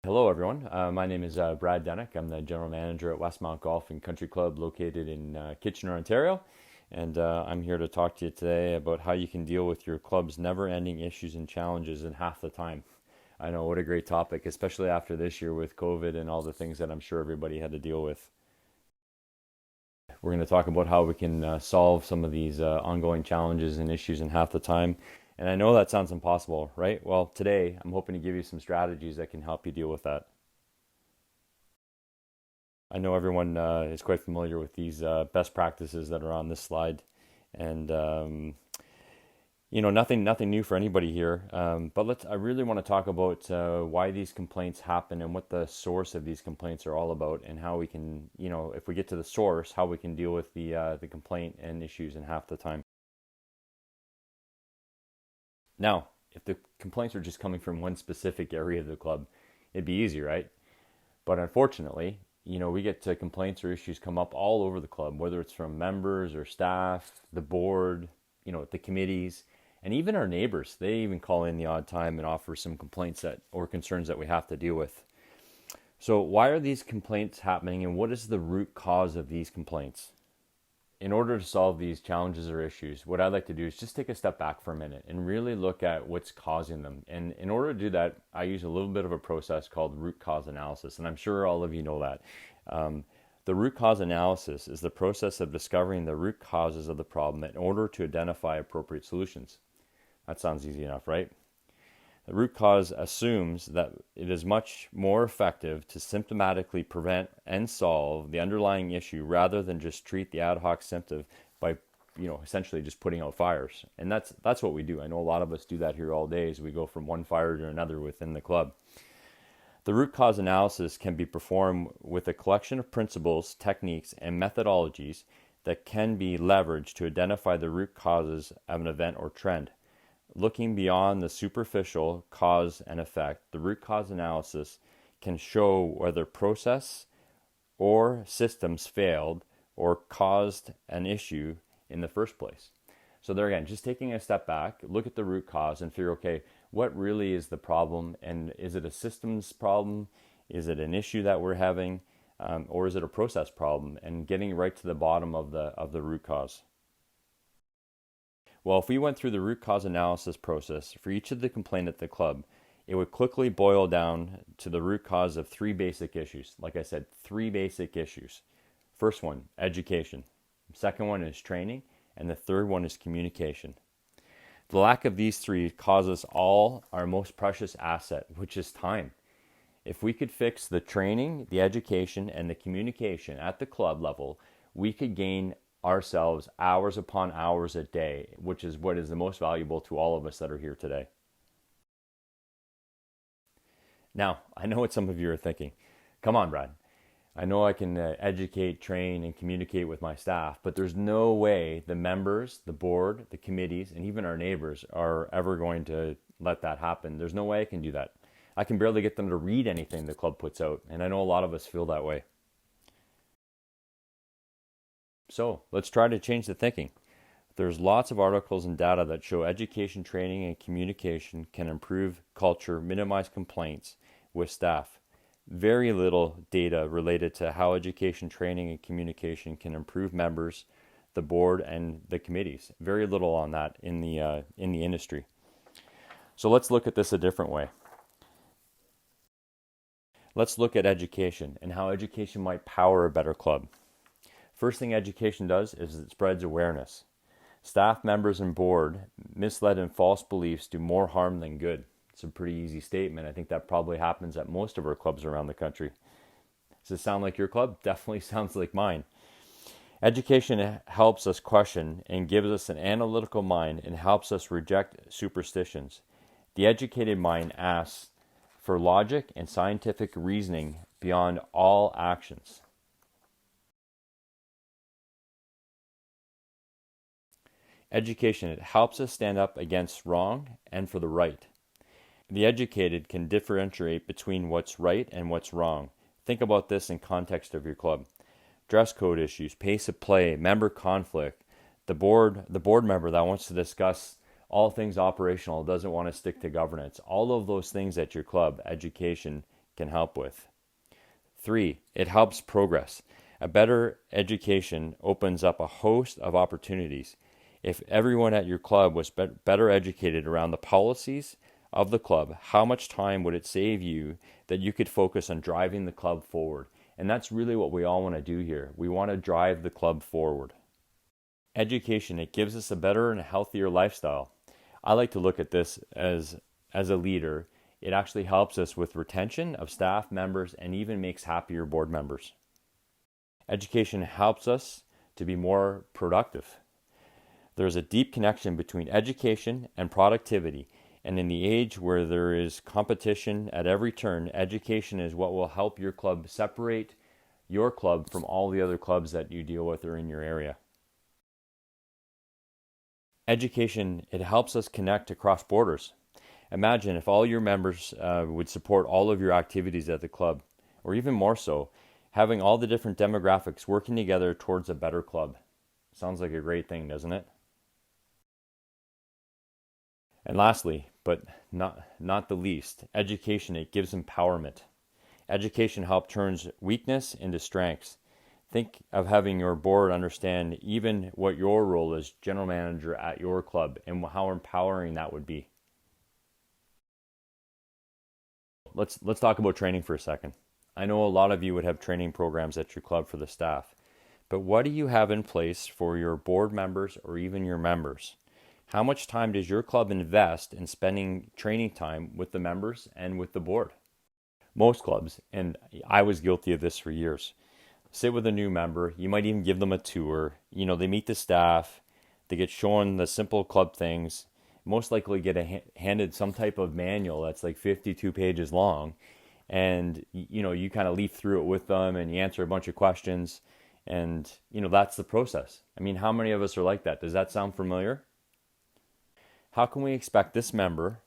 Hello, everyone. My name is Brad Denick. I'm the general manager at Westmount Golf and Country Club located in Kitchener, Ontario. And I'm here to talk to you today about how you can deal with your club's never-ending issues and challenges in half the time. I know, what a great topic, especially after this year with COVID and all the things that I'm sure everybody had to deal with. We're going to talk about how we can solve some of these ongoing challenges and issues in half the time. And I know that sounds impossible, right? Well, today I'm hoping to give you some strategies that can help you deal with that. I know everyone is quite familiar with these best practices that are on this slide, and nothing new for anybody here. But I really want to talk about why these complaints happen and what the source of these complaints are all about, and how we can, if we get to the source, how we can deal with the complaint and issues in half the time. Now, if the complaints are just coming from one specific area of the club, it'd be easy, right? But unfortunately, we get to complaints or issues come up all over the club, whether it's from members or staff, the board, the committees, and even our neighbors. They even call in the odd time and offer some complaints or concerns that we have to deal with. So why are these complaints happening, and what is the root cause of these complaints? In order to solve these challenges or issues, what I'd like to do is just take a step back for a minute and really look at what's causing them. And in order to do that, I use a little bit of a process called root cause analysis. And I'm sure all of you know that. The root cause analysis is the process of discovering the root causes of the problem in order to identify appropriate solutions. That sounds easy enough, right? The root cause assumes that it is much more effective to symptomatically prevent and solve the underlying issue rather than just treat the ad hoc symptom by, essentially just putting out fires. And that's what we do. I know a lot of us do that here all day as we go from one fire to another within the club. The root cause analysis can be performed with a collection of principles, techniques, and methodologies that can be leveraged to identify the root causes of an event or trend. Looking beyond the superficial cause and effect, the root cause analysis can show whether process or systems failed or caused an issue in the first place. So there again, just taking a step back, look at the root cause and figure, okay, what really is the problem? And is it a systems problem? Is it an issue that we're having? Or is it a process problem? And getting right to the bottom of the root cause. Well, if we went through the root cause analysis process for each of the complaints at the club, it would quickly boil down to the root cause of three basic issues. Like I said, three basic issues. First one, education. Second one is training. And the third one is communication. The lack of these three causes all our most precious asset, which is time. If we could fix the training, the education, and the communication at the club level, we could gain ourselves hours upon hours a day, which is what is the most valuable to all of us that are here today. Now, I know what some of you are thinking. Come on, Brad. I know I can educate, train, and communicate with my staff, but there's no way the members, the board, the committees, and even our neighbors are ever going to let that happen. There's no way I can do that. I can barely get them to read anything the club puts out, and I know a lot of us feel that way. So let's try to change the thinking. There's lots of articles and data that show education, training, and communication can improve culture, minimize complaints with staff. Very little data related to how education, training, and communication can improve members, the board, and the committees. Very little on that in the industry. So let's look at this a different way. Let's look at education and how education might power a better club. First thing education does is it spreads awareness. Staff members and board misled and false beliefs do more harm than good. It's a pretty easy statement. I think that probably happens at most of our clubs around the country. Does it sound like your club? Definitely sounds like mine. Education helps us question and gives us an analytical mind and helps us reject superstitions. The educated mind asks for logic and scientific reasoning beyond all actions. Education, it helps us stand up against wrong and for the right. The educated can differentiate between what's right and what's wrong. Think about this in context of your club. Dress code issues, pace of play, member conflict, the board member that wants to discuss all things operational, doesn't want to stick to governance. All of those things at your club, education can help with. 3, it helps progress. A better education opens up a host of opportunities. If everyone at your club was better educated around the policies of the club, how much time would it save you that you could focus on driving the club forward? And that's really what we all want to do here. We want to drive the club forward. Education, it gives us a better and healthier lifestyle. I like to look at this as a leader. It actually helps us with retention of staff members and even makes happier board members. Education helps us to be more productive. There's a deep connection between education and productivity, and in the age where there is competition at every turn, education is what will help your club separate your club from all the other clubs that you deal with or in your area. Education, it helps us connect across borders. Imagine if all your members would support all of your activities at the club, or even more so, having all the different demographics working together towards a better club. Sounds like a great thing, doesn't it? And lastly, but not the least, education, it gives empowerment. Education helps turns weakness into strengths. Think of having your board understand even what your role is, general manager at your club, and how empowering that would be. Let's talk about training for a second. I know a lot of you would have training programs at your club for the staff, but what do you have in place for your board members or even your members? How much time does your club invest in spending training time with the members and with the board? Most clubs, and I was guilty of this for years, sit with a new member. You might even give them a tour. They meet the staff. They get shown the simple club things. Most likely get handed some type of manual that's like 52 pages long. And, you kind of leaf through it with them and you answer a bunch of questions. And, that's the process. I mean, how many of us are like that? Does that sound familiar? How can we expect this member,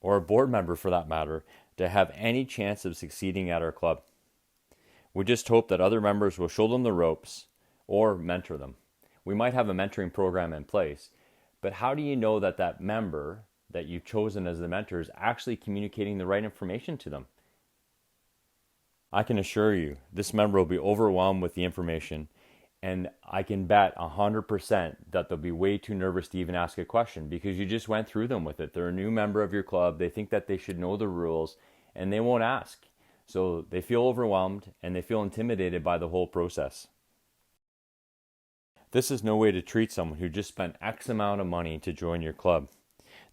or a board member for that matter, to have any chance of succeeding at our club? We just hope that other members will show them the ropes or mentor them. We might have a mentoring program in place, but how do you know that that member that you've chosen as the mentor is actually communicating the right information to them? I can assure you, this member will be overwhelmed with the information, and I can bet 100% that they'll be way too nervous to even ask a question because you just went through them with it. They're a new member of your club. They think that they should know the rules, and they won't ask. So they feel overwhelmed and they feel intimidated by the whole process. This is no way to treat someone who just spent X amount of money to join your club.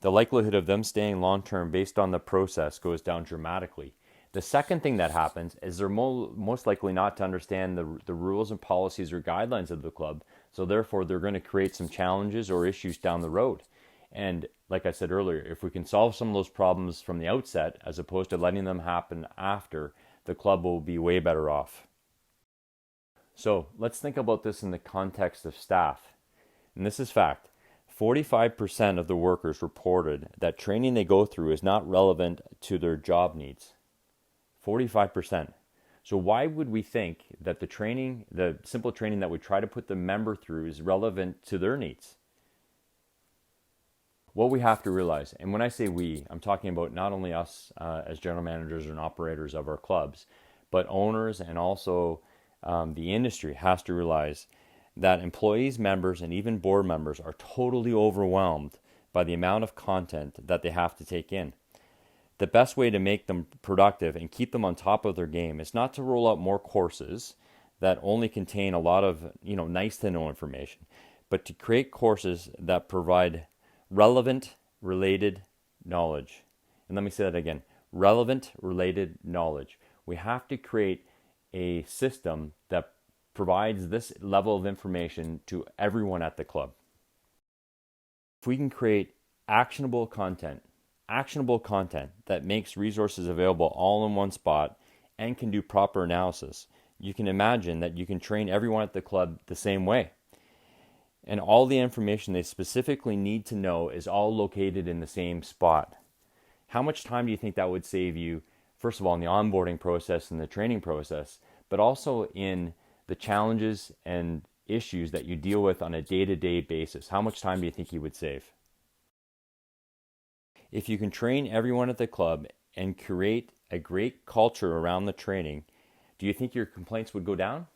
The likelihood of them staying long-term based on the process goes down dramatically. The second thing that happens is they're most likely not to understand the rules and policies or guidelines of the club, so therefore they're going to create some challenges or issues down the road. And like I said earlier, if we can solve some of those problems from the outset as opposed to letting them happen after, the club will be way better off. So let's think about this in the context of staff. And this is fact. 45% of the workers reported that training they go through is not relevant to their job needs. 45%. So why would we think that the simple training that we try to put the member through is relevant to their needs? What we have to realize, and when I say we, I'm talking about not only us as general managers and operators of our clubs, but owners and also the industry has to realize that employees, members, and even board members are totally overwhelmed by the amount of content that they have to take in. The best way to make them productive and keep them on top of their game is not to roll out more courses that only contain a lot of nice to know information, but to create courses that provide relevant, related knowledge. And let me say that again, relevant, related knowledge. We have to create a system that provides this level of information to everyone at the club. If we can create actionable content that makes resources available all in one spot and can do proper analysis, you can imagine that you can train everyone at the club the same way. And all the information they specifically need to know is all located in the same spot. How much time do you think that would save you, first of all, in the onboarding process and the training process, but also in the challenges and issues that you deal with on a day-to-day basis? How much time do you think you would save? If you can train everyone at the club and create a great culture around the training, do you think your complaints would go down?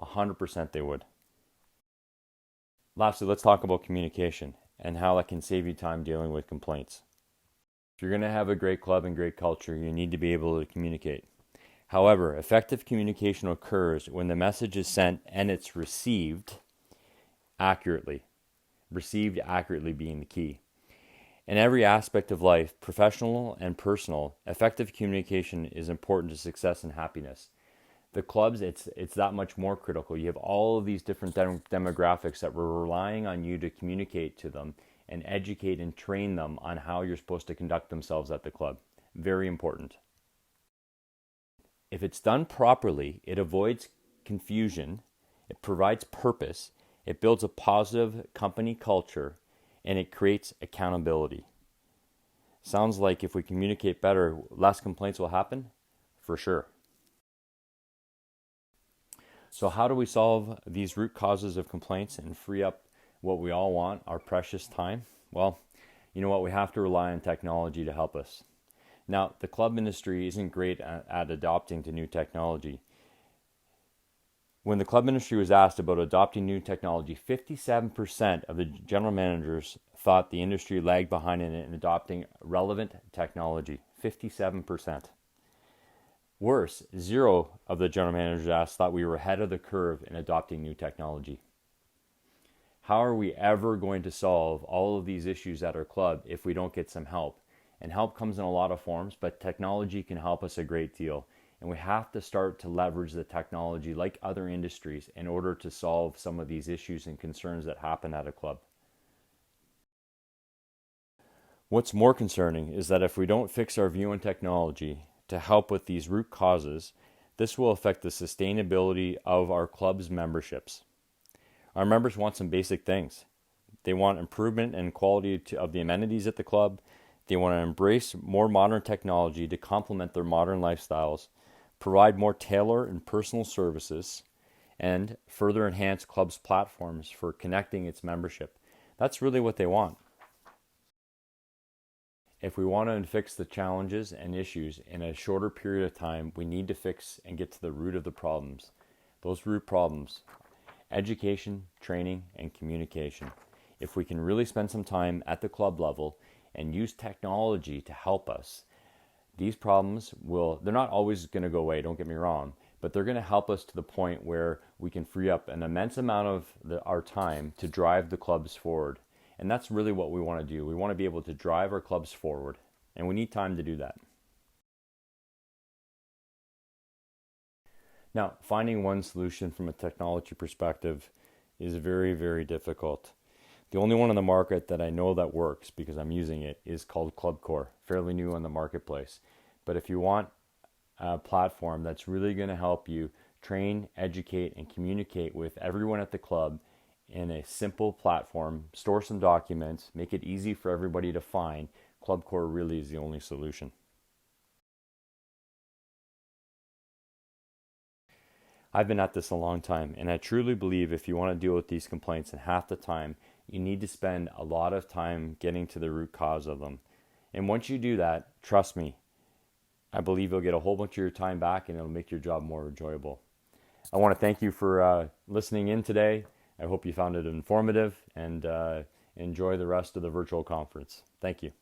100% they would. Lastly, let's talk about communication and how that can save you time dealing with complaints. If you're going to have a great club and great culture, you need to be able to communicate. However, effective communication occurs when the message is sent and it's received accurately. Received accurately being the key. In every aspect of life, professional and personal, effective communication is important to success and happiness. The clubs, it's that much more critical. You have all of these different demographics that we're relying on you to communicate to them and educate and train them on how you're supposed to conduct themselves at the club. Very important. If it's done properly, it avoids confusion, it provides purpose, it builds a positive company culture, and it creates accountability. Sounds like if we communicate better, less complaints will happen? For sure. So how do we solve these root causes of complaints and free up what we all want, our precious time? Well, you know what? We have to rely on technology to help us. Now, the club industry isn't great at adopting to new technology. When the club industry was asked about adopting new technology, 57% of the general managers thought the industry lagged behind in adopting relevant technology. 57%. Worse, 0 of the general managers asked thought we were ahead of the curve in adopting new technology. How are we ever going to solve all of these issues at our club if we don't get some help? And help comes in a lot of forms, but technology can help us a great deal. And we have to start to leverage the technology like other industries in order to solve some of these issues and concerns that happen at a club. What's more concerning is that if we don't fix our view on technology to help with these root causes, this will affect the sustainability of our club's memberships. Our members want some basic things. They want improvement in quality of the amenities at the club. They want to embrace more modern technology to complement their modern lifestyles, provide more tailored and personal services, and further enhance club's platforms for connecting its membership. That's really what they want. If we want to fix the challenges and issues in a shorter period of time, we need to fix and get to the root of the problems. Those root problems: education, training, and communication. If we can really spend some time at the club level and use technology to help us, these problems they're not always going to go away, don't get me wrong, but they're going to help us to the point where we can free up an immense amount of our time to drive the clubs forward. And that's really what we want to do. We want to be able to drive our clubs forward, and we need time to do that. Now, finding one solution from a technology perspective is very, very difficult. The only one on the market that I know that works, because I'm using it, is called ClubCore, fairly new on the marketplace. But if you want a platform that's really going to help you train, educate, and communicate with everyone at the club in a simple platform, store some documents, make it easy for everybody to find, ClubCore really is the only solution. I've been at this a long time, and I truly believe if you want to deal with these complaints in half the time, you need to spend a lot of time getting to the root cause of them. And once you do that, trust me, I believe you'll get a whole bunch of your time back and it'll make your job more enjoyable. I want to thank you for listening in today. I hope you found it informative and enjoy the rest of the virtual conference. Thank you.